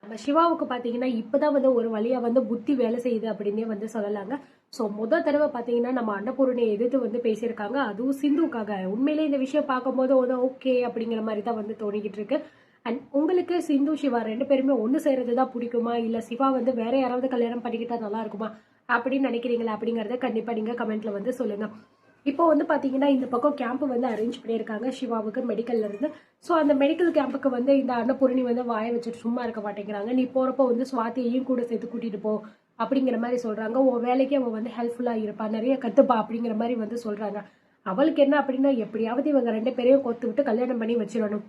நம்ம சிவாவுக்கு பாத்தீங்கன்னா இப்பதான் வந்து ஒரு வழியா வந்து புத்தி வேலை செய்யுது அப்படின்னே வந்து சொல்லலாங்க. சோ தடவை பாத்தீங்கன்னா நம்ம அன்னபூரணியை எதிர்த்து வந்து பேசியிருக்காங்க, அதுவும் சிந்துக்காக. உண்மையிலே இந்த விஷயம் பார்க்கும்போது ஒரு ஓகே அப்படிங்கிற மாதிரி தான் வந்து தோணிக்கிட்டு இருக்கு. அண்ட் உங்களுக்கு சிந்து சிவா ரெண்டு பேருமே ஒண்ணு சேர்றதுதான் பிடிக்குமா, இல்ல சிவா வந்து வேற யாராவது கல்யாணம் பண்ணிக்கிட்டா நல்லா இருக்குமா அப்படின்னு நினைக்கிறீங்களா அப்படிங்கறத கண்டிப்பா நீங்க கமெண்ட்ல வந்து சொல்லுங்க. இப்போ வந்து பாத்தீங்கன்னா இந்த பக்கம் கேம்ப் வந்து அரேஞ்ச் பண்ணியிருக்காங்க சிவாவுக்கு மெடிக்கல்ல இருந்து. ஸோ அந்த மெடிக்கல் கேம்புக்கு வந்து இந்த அன்னபூரணி வந்து வாய வச்சுட்டு சும்மா இருக்க மாட்டேங்கிறாங்க. நீ போறப்போ வந்து சுவாத்தியையும் கூட சேர்த்து கூட்டிட்டு போ அப்படிங்கிற மாதிரி சொல்றாங்க. உன் வேலைக்கு அவன் வந்து ஹெல்ப்ஃபுல்லா இருப்பா, நிறைய கத்துப்பா அப்படிங்கிற மாதிரி வந்து சொல்றாங்க. அவளுக்கு என்ன அப்படின்னா எப்படியாவது இவங்க ரெண்டு பேரையும் கொத்து விட்டு கல்யாணம் பண்ணி வச்சிடணும்.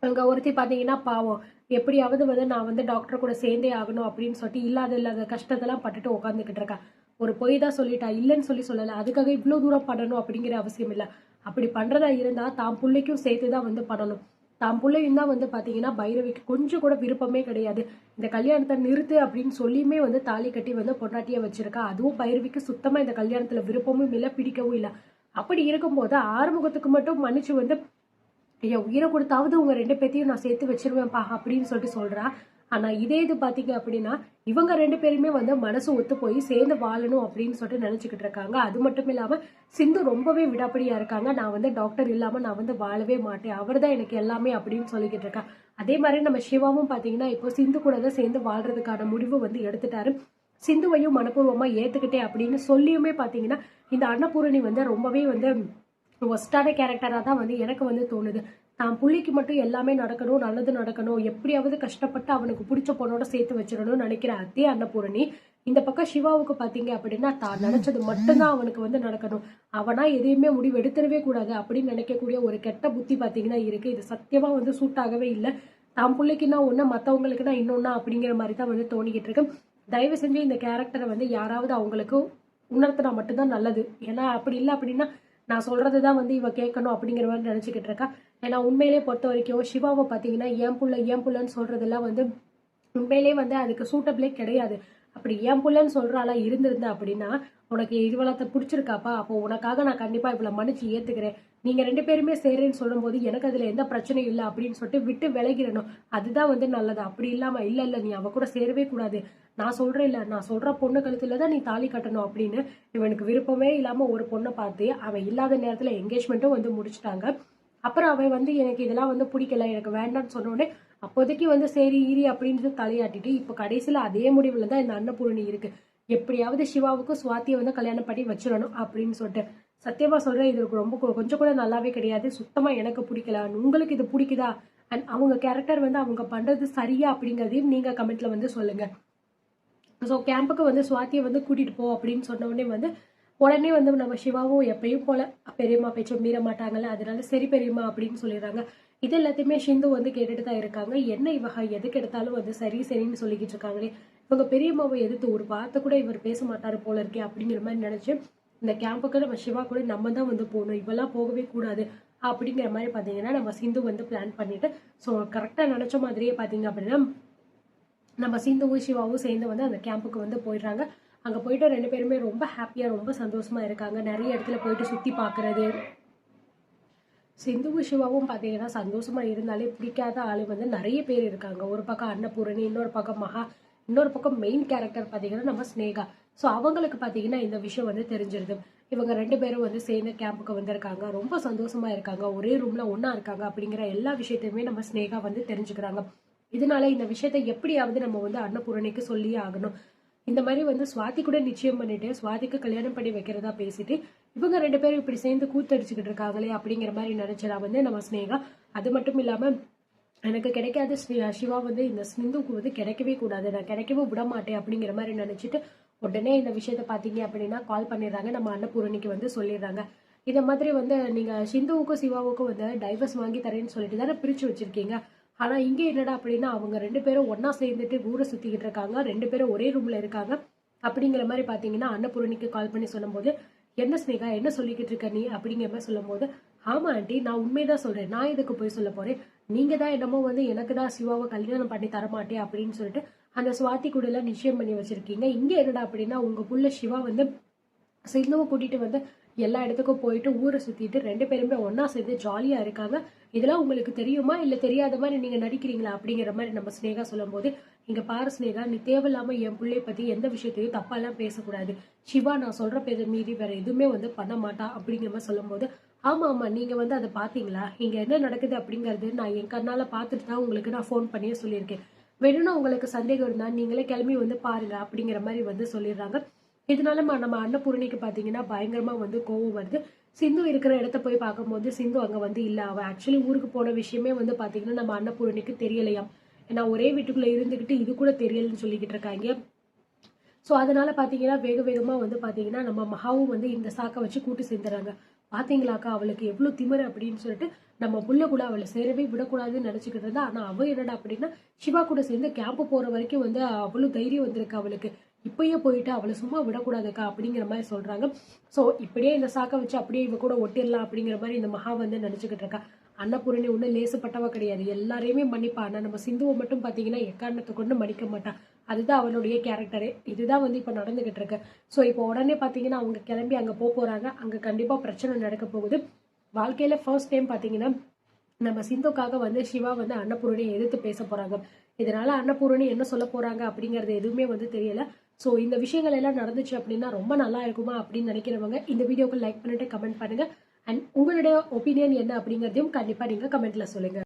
அங்க ஒருத்தி பாத்தீங்கன்னா பாவம், எப்படியாவது வந்து நான் வந்து டாக்டர் கூட சேர்ந்தே ஆகணும் அப்படின்னு சொல்லிட்டு இல்லாத கஷ்டத்தெல்லாம் பட்டுட்டு உட்காந்துக்கிட்டு இருக்கா. ஒரு பொய் தான் சொல்லிட்டா, இல்லைன்னு சொல்லல. அதுக்காக இவ்வளவு தூரம் பண்ணணும் அப்படிங்கிற அவசியம் இல்லை. அப்படி பண்றதா இருந்தா தான் பிள்ளைக்கும் சேர்த்துதான் வந்து பண்ணணும். தான் பிள்ளையும் தான் வந்து பாத்தீங்கன்னா பைரவிக்கு கொஞ்சம் கூட விருப்பமே கிடையாது. இந்த கல்யாணத்தை நிறுத்து அப்படின்னு சொல்லியுமே வந்து தாலி கட்டி வந்து பொண்டாட்டியா வச்சிருக்கா. அதுவும் பைரவிக்கு சுத்தமா இந்த கல்யாணத்துல விருப்பமும் இல்லை, பிடிக்கவும் இல்லை. அப்படி இருக்கும்போது ஆறுமுகத்துக்கு மட்டும் மன்னிச்சு வந்து என் உயிரை கொடுத்தாவது உங்க ரெண்டு பேத்தையும் நான் சேர்த்து வச்சிருவேன்ப்பா அப்படின்னு சொல்லிட்டு சொல்றா. ஆனா இதே இது பாத்தீங்க அப்படின்னா இவங்க ரெண்டு பேருமே வந்து மனசு ஒத்து போய் சேர்ந்து வாழணும் அப்படின்னு சொல்லிட்டு நினைச்சுக்கிட்டு இருக்காங்க. அது மட்டும் இல்லாம சிந்து ரொம்பவே விடாப்படியா இருக்காங்க. நான் வந்து டாக்டர் இல்லாம நான் வந்து வாழவே மாட்டேன், அவர் தான் எனக்கு எல்லாமே அப்படின்னு சொல்லிக்கிட்டு இருக்கா. அதே மாதிரி நம்ம சிவாவும் பாத்தீங்கன்னா இப்போ சிந்து கூட தான் சேர்ந்து வாழ்றதுக்கான முடிவு வந்து எடுத்துட்டாரு. சிந்துவையும் மனப்பூர்வமா ஏத்துக்கிட்டே அப்படின்னு சொல்லியுமே பாத்தீங்கன்னா இந்த அன்னபூரணி வந்து ரொம்பவே வந்து ஒஸ்டான கேரக்டரா தான் வந்து எனக்கு வந்து தோணுது. தான் புள்ளிக்கு மட்டும் எல்லாமே நடக்கணும், நல்லது நடக்கணும், எப்படியாவது கஷ்டப்பட்டு அவனுக்கு பிடிச்ச பொண்ணோட சேர்த்து வச்சிடணும்னு நினைக்கிற அதே அன்னபூரணி இந்த பக்கம் சிவாவுக்கு பாத்தீங்க அப்படின்னா தான் நினைச்சது மட்டும்தான் அவனுக்கு வந்து நடக்கணும், அவனா எதையுமே முடிவு எடுத்துடவே கூடாது அப்படின்னு நினைக்கக்கூடிய ஒரு கெட்ட புத்தி பாத்தீங்கன்னா இருக்கு. இது சத்தியமா வந்து சூட் ஆகவே இல்லை. தான் பிள்ளைக்குன்னா ஒண்ணு, மத்தவங்களுக்குன்னா இன்னொன்னா அப்படிங்கிற மாதிரி தான் வந்து தோணிக்கிட்டு இருக்கு. தயவு செஞ்சு இந்த கேரக்டரை வந்து யாராவது அவங்களுக்கு உணர்த்தினா மட்டும்தான் நல்லது. ஏன்னா அப்படி இல்லை அப்படின்னா நான் சொல்றதுதான் வந்து இவ கேட்கணும் அப்படிங்கிற மாதிரி நினைச்சுக்கிட்டு இருக்கா. ஏன்னா உண்மையிலே பொறுத்த வரைக்கும் சிவாவை பாத்தீங்கன்னா ஏன் புள்ளன்னு சொல்றதெல்லாம் வந்து உண்மையிலே வந்து அதுக்கு சூட்டபிளே கிடையாது. அப்படி ஏன் புள்ளன்னு சொல்றாளா இருந்திருந்தா அப்படின்னா, உனக்கு இவ்வளத்தை பிடிச்சிருக்காப்பா, அப்போ உனக்காக நான் கண்டிப்பா இவ்வளவு மன்னிச்சு ஏத்துக்கிறேன், நீங்க ரெண்டு பேருமே சேரேன்னு சொல்லும் போது எனக்கு அதுல எந்த பிரச்சனையும் இல்லை அப்படின்னு சொல்லிட்டு விட்டு விலகிடணும். அதுதான் வந்து நல்லது. அப்படி இல்லாம இல்ல நீ அவ கூட சேரவே கூடாது, நான் சொல்றேன் இல்ல, நான் சொல்ற பொண்ணு கழுத்துலதான் நீ தாலி கட்டணும் அப்படின்னு இவனுக்கு விருப்பமே இல்லாம ஒரு பொண்ணை பார்த்து அவன் இல்லாத நேரத்துல என்கேஜ்மெண்ட்டும் வந்து முடிச்சுட்டாங்க. அப்புறம் அவன் வந்து எனக்கு இதெல்லாம் வந்து பிடிக்கல, எனக்கு வேண்டாம்னு சொன்னோடனே அப்போதைக்கு வந்து சரி ஈரி அப்படின்னு தலையாட்டிட்டு இப்ப கடைசியில அதே முடிவுல தான் இந்த அன்னபூரணி இருக்கு. எப்படியாவது சிவாவுக்கும் சுவாத்தியை வந்து கல்யாணம் பண்ணி வச்சிடணும் அப்படின்னு சொல்லிட்டு. சத்தியமா சொல்றேன், இது ரொம்ப கொஞ்சம் கூட நல்லாவே கிடையாது. சுத்தமா எனக்கு பிடிக்கல. உங்களுக்கு இது பிடிக்குதா? அண்ட் அவங்க கேரக்டர் வந்து அவங்க பண்றது சரியா அப்படிங்கறதையும் நீங்க கமெண்ட்ல வந்து சொல்லுங்க. ஸோ கேம்புக்கு வந்து சுவாத்தியை வந்து கூட்டிட்டு போ அப்படின்னு சொன்ன உடனே வந்து நம்ம சிவாவும் எப்பயும் போல பெரியம்மா பேச்ச மீற மாட்டாங்கல்ல, அதனால சரி பெரியம்மா அப்படின்னு சொல்லிடுறாங்க. இது எல்லாத்தையுமே சிந்து வந்து கேட்டுட்டு தான் இருக்காங்க. என்ன இவக எதுக்கு எடுத்தாலும் வந்து சரி சரின்னு சொல்லிக்கிட்டு இருக்காங்களே, இவங்க பெரியம்மாவை எதிர்த்து ஒரு வார்த்தை கூட இவர் பேச மாட்டாரு போல இருக்கே அப்படிங்கிற மாதிரி நினைச்சு இந்த கேம்புக்கு நம்ம சிவா கூட நம்ம தான் வந்து போகணும், இவெல்லாம் போகவே கூடாது அப்படிங்கிற மாதிரி பாத்தீங்கன்னா நம்ம சிந்து வந்து பிளான் பண்ணிட்டு ஸோ கரெக்டா நினைச்ச மாதிரியே பாத்தீங்க அப்படின்னா நம்ம சிந்துவும் சிவாவும் சேர்ந்து வந்து அந்த கேம்புக்கு வந்து போயிடுறாங்க. அங்க போயிட்டு ரெண்டு பேருமே ரொம்ப ஹாப்பியா ரொம்ப சந்தோஷமா இருக்காங்க. நிறைய இடத்துல போயிட்டு சுத்தி பாக்குறது. சிந்துவும் சிவாவும் பாத்தீங்கன்னா சந்தோஷமா இருந்தாலே பிடிக்காத ஆளு வந்து நிறைய பேர் இருக்காங்க. ஒரு பக்கம் அன்னபூரணி, இன்னொரு பக்கம் மகா, இன்னொரு பக்கம் மெயின் கேரக்டர் பாத்தீங்கன்னா நம்ம ஸ்னேகா. ஸோ அவங்களுக்கு பாத்தீங்கன்னா இந்த விஷயம் வந்து தெரிஞ்சிருது. இவங்க ரெண்டு பேரும் வந்து சேர்ந்து கேம்புக்கு வந்திருக்காங்க, ரொம்ப சந்தோஷமா இருக்காங்க, ஒரே ரூம்ல ஒன்னா இருக்காங்க அப்படிங்கிற எல்லா விஷயத்தையுமே நம்ம ஸ்னேகா வந்து தெரிஞ்சுக்கிறாங்க. இதனால இந்த விஷயத்த எப்படியாவது நம்ம வந்து அன்னபூரணிக்கு சொல்லியே ஆகணும். இந்த மாதிரி வந்து சுவாதி கூட நிச்சயம் பண்ணிட்டு சுவாதிக்கு கல்யாணம் பண்ணி வைக்கிறதா பேசிட்டு இவங்க ரெண்டு பேரும் இப்படி சேர்ந்து கூத்தடிச்சுக்கிட்டு இருக்காங்களே அப்படிங்கிற மாதிரி நினைச்சதா வந்து நம்ம ஸ்னேகா. அது மட்டும் இல்லாம எனக்கு கிடைக்காத சிவா வந்து இந்த சிந்துக்கு வந்து கிடைக்கவே கூடாது, நான் கிடைக்கவும் விட மாட்டேன் அப்படிங்கிற மாதிரி நினைச்சிட்டு உடனே இந்த விஷயத்த பாத்தீங்க அப்படின்னா கால் பண்ணிடுறாங்க. நம்ம அன்னபூரணிக்கு வந்து சொல்லிடுறாங்க, இந்த மாதிரி வந்து நீங்க சிந்துவுக்கும் சிவாவுக்கும் வந்து டைவர்ஸ் வாங்கி தரேன்னு சொல்லிட்டு தானே பிரிச்சு வச்சிருக்கீங்க. ஆனா இங்க என்னடா அப்படின்னா அவங்க ரெண்டு பேரும் ஒன்னா சேர்ந்துட்டு ஊரை சுத்திக்கிட்டு இருக்காங்க, ரெண்டு பேரும் ஒரே ரூம்ல இருக்காங்க அப்படிங்கிற மாதிரி பாத்தீங்கன்னா அன்னபூரணிக்கு கால் பண்ணி சொல்லும் போது, என்ன ஸ்னேகா என்ன சொல்லிக்கிட்டு இருக்க நீ அப்படிங்கிற மாதிரி சொல்லும் போது, ஆமா ஆண்டி நான் உண்மைதான் சொல்றேன், நான் இதுக்கு போய் சொல்ல போறேன், நீங்க தான் என்னமோ வந்து எனக்கு தான் சிவாவை கல்யாணம் பண்ணி தரமாட்டேன் அப்படின்னு சொல்லிட்டு அந்த சுவாதி கூட எல்லாம் நிச்சயம் பண்ணி வச்சிருக்கீங்க. இங்க என்னடா அப்படின்னா உங்க புள்ள சிவா வந்து சிந்துவை கூட்டிட்டு வந்து எல்லா இடத்துக்கும் போயிட்டு ஊரை சுத்திட்டு 2 பேருமே ஒண்ணா சேர்ந்து ஜாலியா இருக்காங்க. இதெல்லாம் உங்களுக்கு தெரியுமா இல்ல தெரியாத மாதிரி நீங்க நடிக்கிறீங்களா அப்படிங்கிற மாதிரி நம்ம ஸ்னேகா சொல்லும்போது, இங்க பாரு ஸ்னேகா, நீ தேவையில்லாம என் புள்ளைய பத்தி எந்த விஷயத்தையும் தப்பாலாம் பேசக்கூடாது. சிவா நான் சொல்ற பேரை மீறி வேற எதுவுமே வந்து பண்ண மாட்டா அப்படிங்கிற மாதிரி சொல்லும்போது, ஆமா ஆமா நீங்க வந்து அதை பாத்தீங்களா, இங்க என்ன நடக்குது அப்படிங்கறது நான் என் கண்ணால பாத்துட்டு தான் உங்களுக்கு நான் ஃபோன் பண்ணியே சொல்லியிருக்கேன். வேணும்னா உங்களுக்கு சந்தேகம் இருந்தா நீங்களே கிளம்பி வந்து பாருங்க அப்படிங்கிற மாதிரி வந்து சொல்லிடுறாங்க. இதனால நம்ம அன்னபூரணிக்கு பாத்தீங்கன்னா பயங்கரமா வந்து கோவம் வருது. சிந்து இருக்கிற இடத்த போய் பார்க்கும்போது சிந்து அங்க வந்து இல்ல. அவ ஆக்சுவலி ஊருக்கு போன விஷயமே வந்து பாத்தீங்கன்னா நம்ம அன்னபூரணிக்கு தெரியலையாம். ஏன்னா ஒரே வீட்டுக்குள்ள இருந்துகிட்டு இது கூட தெரியலன்னு சொல்லிக்கிட்டு இருக்காங்க. ஸோ அதனால பாத்தீங்கன்னா வேக வேகமா வந்து பாத்தீங்கன்னா நம்ம மகாவும் வந்து இந்த சாக்கை வச்சு கூட்டு சேர்ந்துறாங்க. பாத்தீங்களாக்கா அவளுக்கு எவ்வளவு திமிரு அப்படின்னு சொல்லிட்டு நம்ம புள்ள கூட அவளை சேரவே விடக்கூடாதுன்னு நினைச்சுக்கிட்டு இருந்தா. ஆனா அவ என்னடா அப்படின்னா சிவா கூட சேர்ந்து கேம்ப் போற வரைக்கும் வந்து அவ்வளவு தைரியம் வந்திருக்கு அவளுக்கு. இப்பயே போயிட்டு அவளை சும்மா விடக்கூடாதுக்கா அப்படிங்கிற மாதிரி சொல்றாங்க. சோ இப்படியே இந்த சாக்கை வச்சு அப்படியே இவ கூட ஒட்டிடலாம் அப்படிங்கிற மாதிரி இந்த மகா வந்து நினைச்சுக்கிட்டு இருக்கா. அன்னபூரணி ஒன்றும் லேசுப்பட்டவ கிடையாது, எல்லாரையுமே மன்னிப்பா. ஆனா நம்ம சிந்துவை மட்டும் பாத்தீங்கன்னா எக்காரணத்தை கொண்டு மன்னிக்க மாட்டா. அதுதான் அவளுடைய கேரக்டரே. இதுதான் வந்து இப்ப நடந்துகிட்டு இருக்கு. சோ இப்போ உடனே பாத்தீங்கன்னா அவங்க கிளம்பி அங்க போறாங்க. அங்க கண்டிப்பா பிரச்சனை நடக்க போகுது. வாழ்க்கையில ஃபர்ஸ்ட் டைம் பாத்தீங்கன்னா நம்ம சிந்துக்காக வந்து சிவா வந்து அன்னபூரணியை எதிர்த்து பேச போறாங்க. இதனால அன்னபூரணி என்ன சொல்ல போறாங்க அப்படிங்கறது எதுவுமே வந்து தெரியல. சோ இந்த விஷயங்கள் எல்லாம் நடந்துச்சு அப்படின்னா ரொம்ப நல்லா இருக்குமா அப்படின்னு நினைக்கிறவங்க இந்த வீடியோக்கு லைக் பண்ணிட்டு கமெண்ட் பண்ணுங்க. அண்ட் உங்களுடைய ஒப்பீனியன் என்ன அப்படிங்கறதையும் கண்டிப்பா நீங்க கமெண்ட்ல சொல்லுங்க.